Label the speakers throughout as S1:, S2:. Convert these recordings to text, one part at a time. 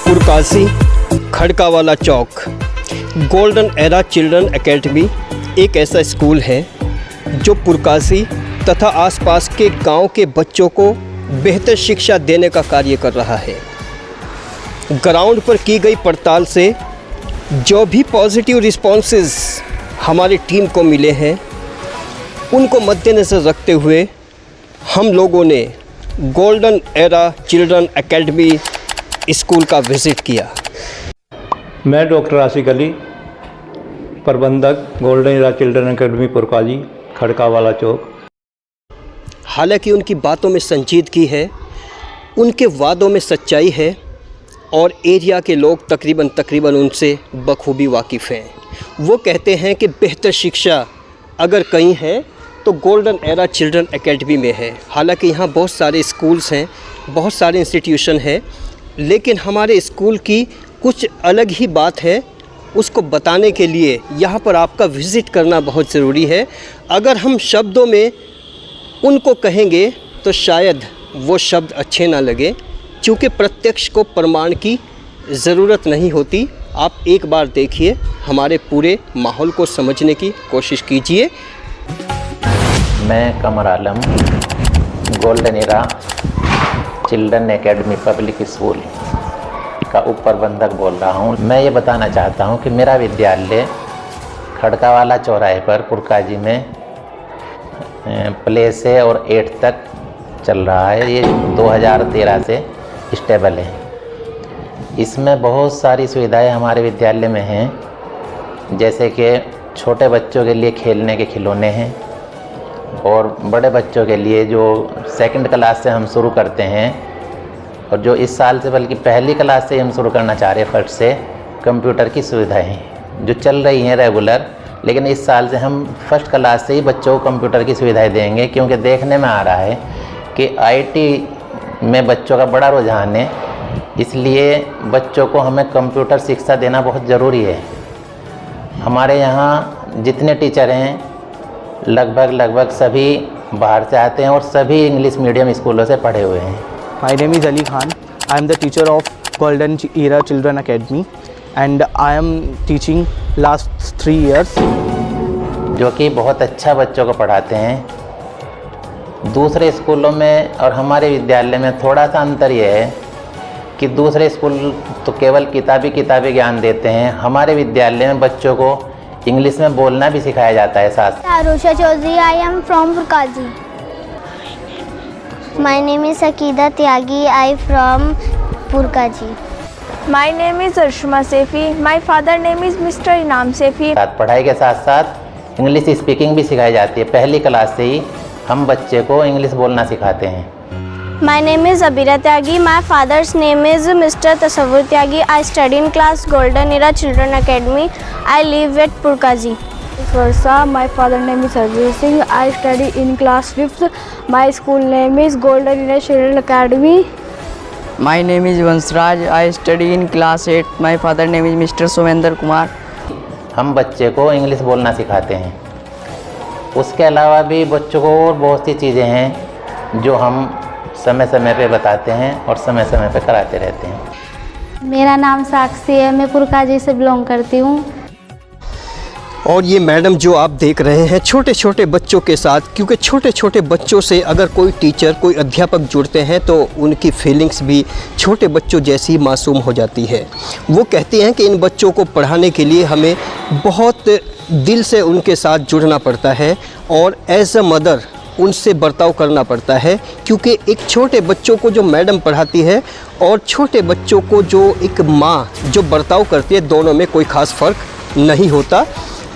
S1: पुरकासी, खड़कावाला चौक। Golden era children academy एक ऐसा school है जो पुरकासी तथा आसपास के गांव के बच्चों को बेहतर शिक्षा देने का कार्य कर रहा है। ग्राउंड पर की गई पड़ताल से जो भी पॉजिटिव रिस्पॉन्सेस हमारी टीम को मिले हैं, उनको मद्देनज़र रखते हुए हम लोगों ने golden era children academy school का विज़िट किया।
S2: मैं डॉक्टर आशिक अली, प्रबंधक गोल्डन एरा चिल्ड्रन एकेडमी पुरकासी, खड़कावाला चौक।
S1: हालांकि उनकी बातों में संजीदगी है, उनके वादों में सच्चाई है और एरिया के लोग तकरीबन उनसे बखूबी वाकिफ़ हैं। वो कहते हैं कि बेहतर शिक्षा अगर कहीं है तो गोल्डन एरा चिल्ड्रन एकेडमी में है। हालांकि यहाँ बहुत सारे स्कूल्स हैं, बहुत सारे इंस्टीट्यूशन हैं, लेकिन हमारे स्कूल की कुछ अलग ही बात है। उसको बताने के लिए यहाँ पर आपका विज़िट करना बहुत ज़रूरी है। अगर हम शब्दों में उनको कहेंगे तो शायद वो शब्द अच्छे ना लगे, क्योंकि प्रत्यक्ष को प्रमाण की ज़रूरत नहीं होती। आप एक बार देखिए, हमारे पूरे माहौल को समझने की कोशिश कीजिए।
S3: मैं Qamar Alam, golden era children academy public school का उप प्रबंधक बोल रहा हूँ। मैं ये बताना चाहता हूँ कि मेरा विद्यालय खड़कावाला चौराहे पर पुरकासी में प्ले से और 8 तक चल रहा है। ये 2013 से स्टेबल है। इसमें बहुत सारी सुविधाएं हमारे विद्यालय में हैं, जैसे कि छोटे बच्चों के लिए खेलने के खिलौने हैं और बड़े बच्चों के लिए जो सेकंड क्लास से हम शुरू करते हैं और जो इस साल से बल्कि पहली क्लास से हम शुरू करना चाह रहे हैं, फर्स्ट से, कंप्यूटर की सुविधाएं जो चल रही हैं रेगुलर। लेकिन इस साल से हम फर्स्ट क्लास से ही बच्चों को कंप्यूटर की सुविधाएं देंगे, क्योंकि देखने में आ रहा है कि आईटी में बच्चों का बड़ा रुझान है। इसलिए बच्चों को हमें कंप्यूटर शिक्षा देना बहुत ज़रूरी है। हमारे यहाँ जितने टीचर हैं लगभग सभी बाहर से आते हैं और सभी इंग्लिश मीडियम स्कूलों से पढ़े हुए हैं।
S4: My name is Ali Khan. I am the teacher of Golden Era Children Academy and I am teaching last 3 years.
S3: जो कि बहुत अच्छा बच्चों को पढ़ाते हैं। दूसरे स्कूलों में और हमारे विद्यालय में थोड़ा सा अंतर यह है कि दूसरे स्कूल तो केवल किताबी ज्ञान देते हैं। हमारे विद्यालय में बच्चों को इंग्लिश में बोलना भी सिखाया जाता है साथ।
S5: आरुषा Chaudhary, I am from Purkazi. My name is Akida Tyagi, I from Purkazi.
S6: My name is Arshma Sefi. My father name is Mr. Inam Sefi.
S3: पढ़ाई के साथ साथ इंग्लिश स्पीकिंग भी सिखाई जाती है। पहली क्लास से ही हम बच्चे को इंग्लिश बोलना सिखाते हैं।
S5: My name is Abira Tyagi. My father's name is Mr. Tasavvur Tyagi. I study in class Golden Era Children Academy. I live at Purkazi.
S6: Varsa. My father name is Harveer Singh. I study in class 5th. My school name is Golden Era Children Academy.
S7: My name is Vansraj. I study in class 8. My father name is Mr. Sumendra Kumar.
S3: हम बच्चे को English बोलना सिखाते हैं। उसके अलावा भी बच्चों को और बहुत सी चीज़ें हैं जो हम समय समय पे बताते हैं और समय समय पे कराते रहते हैं।
S5: मेरा नाम साक्षी है, मैं पुरकाजी से बिलोंग करती हूँ।
S1: और ये मैडम जो आप देख रहे हैं छोटे छोटे बच्चों के साथ, क्योंकि छोटे छोटे बच्चों से अगर कोई टीचर, कोई अध्यापक जुड़ते हैं तो उनकी फीलिंग्स भी छोटे बच्चों जैसी ही मासूम हो जाती है। वो कहती हैं कि इन बच्चों को पढ़ाने के लिए हमें बहुत दिल से उनके साथ जुड़ना पड़ता है और एज अ मदर उनसे बर्ताव करना पड़ता है, क्योंकि एक छोटे बच्चों को जो मैडम पढ़ाती है और छोटे बच्चों को जो एक माँ जो बर्ताव करती है, दोनों में कोई ख़ास फ़र्क नहीं होता।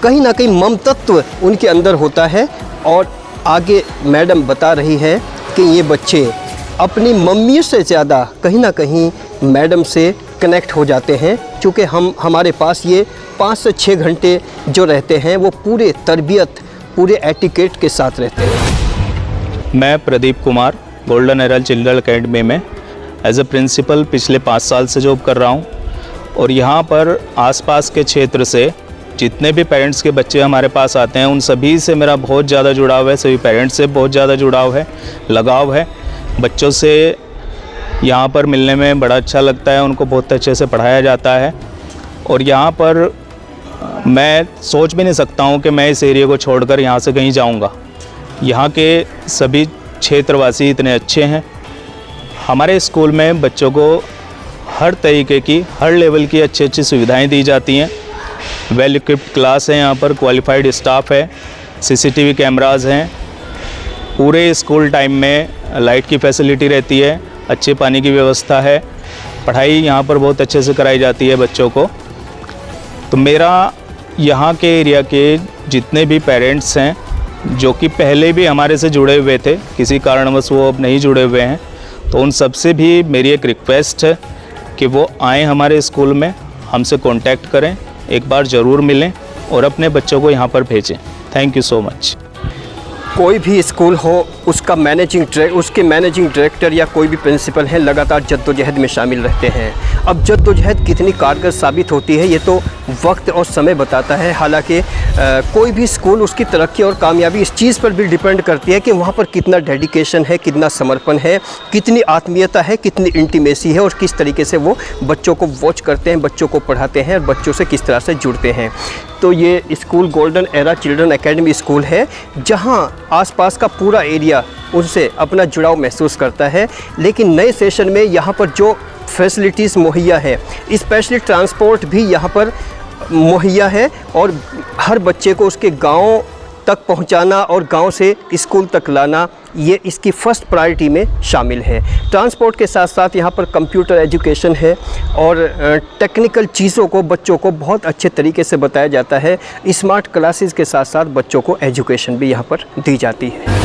S1: कहीं ना कहीं ममतत्व उनके अंदर होता है। और आगे मैडम बता रही है कि ये बच्चे अपनी मम्मी से ज़्यादा कहीं ना कहीं मैडम से कनेक्ट हो जाते हैं, क्योंकि हमारे पास ये 5 से 6 घंटे जो रहते हैं वो पूरे तरबियत, पूरे एटिकेट के साथ रहते हैं।
S8: मैं Pradeep Kumar golden era children academy में एज अ प्रिंसिपल पिछले 5 साल से जॉब कर रहा हूँ। और यहाँ पर आसपास के क्षेत्र से जितने भी पेरेंट्स के बच्चे हमारे पास आते हैं उन सभी से मेरा बहुत ज़्यादा जुड़ाव है। सभी पेरेंट्स से बहुत ज़्यादा जुड़ाव है, लगाव है। बच्चों से यहाँ पर मिलने में बड़ा अच्छा लगता है, उनको बहुत अच्छे से पढ़ाया जाता है। और यहाँ पर मैं सोच भी नहीं सकता हूँ कि मैं इस एरिया को छोड़कर यहाँ से कहीं जाऊँगा। यहाँ के सभी क्षेत्रवासी इतने अच्छे हैं। हमारे स्कूल में बच्चों को हर तरीके की, हर लेवल की अच्छी अच्छी सुविधाएं दी जाती हैं। वेल इक्विप्ड क्लास है, यहाँ पर क्वालिफाइड स्टाफ है, सीसीटीवी कैमरास हैं, पूरे स्कूल टाइम में लाइट की फैसिलिटी रहती है, अच्छे पानी की व्यवस्था है, पढ़ाई यहाँ पर बहुत अच्छे से कराई जाती है बच्चों को। तो मेरा यहाँ के एरिया के जितने भी पेरेंट्स हैं जो कि पहले भी हमारे से जुड़े हुए थे, किसी कारणवश वो अब नहीं जुड़े हुए हैं, तो उन सबसे भी मेरी एक रिक्वेस्ट है कि वो आएँ हमारे स्कूल में, हमसे कांटेक्ट करें, एक बार ज़रूर मिलें और अपने बच्चों को यहाँ पर भेजें। Thank you so much.
S1: कोई भी स्कूल हो, उसके मैनेजिंग डायरेक्टर या कोई भी प्रिंसिपल है लगातार जद्दोजहद में शामिल रहते हैं। अब जद्दोजहद कितनी कारगर साबित होती है ये तो वक्त और समय बताता है। हालांकि कोई भी स्कूल, उसकी तरक्की और कामयाबी इस चीज़ पर भी डिपेंड करती है कि वहाँ पर कितना डेडिकेशन है, कितना समर्पण है, कितनी आत्मीयता है, कितनी इंटीमेसी है और किस तरीके से वो बच्चों को वॉच करते हैं, बच्चों को पढ़ाते हैं और बच्चों से किस तरह से जुड़ते हैं। तो ये school golden era children academy school है जहाँ आसपास का पूरा एरिया उनसे अपना जुड़ाव महसूस करता है। लेकिन नए सेशन में यहाँ पर जो फैसिलिटीज़ मुहैया है, स्पेशली ट्रांसपोर्ट भी यहाँ पर मुहैया है और हर बच्चे को उसके गांव तक पहुंचाना और गांव से स्कूल तक लाना, ये इसकी फ़र्स्ट प्रायोरिटी में शामिल है। ट्रांसपोर्ट के साथ साथ यहाँ पर कंप्यूटर एजुकेशन है और टेक्निकल चीज़ों को बच्चों को बहुत अच्छे तरीके से बताया जाता है। स्मार्ट क्लासेस के साथ साथ बच्चों को एजुकेशन भी यहाँ पर दी जाती है।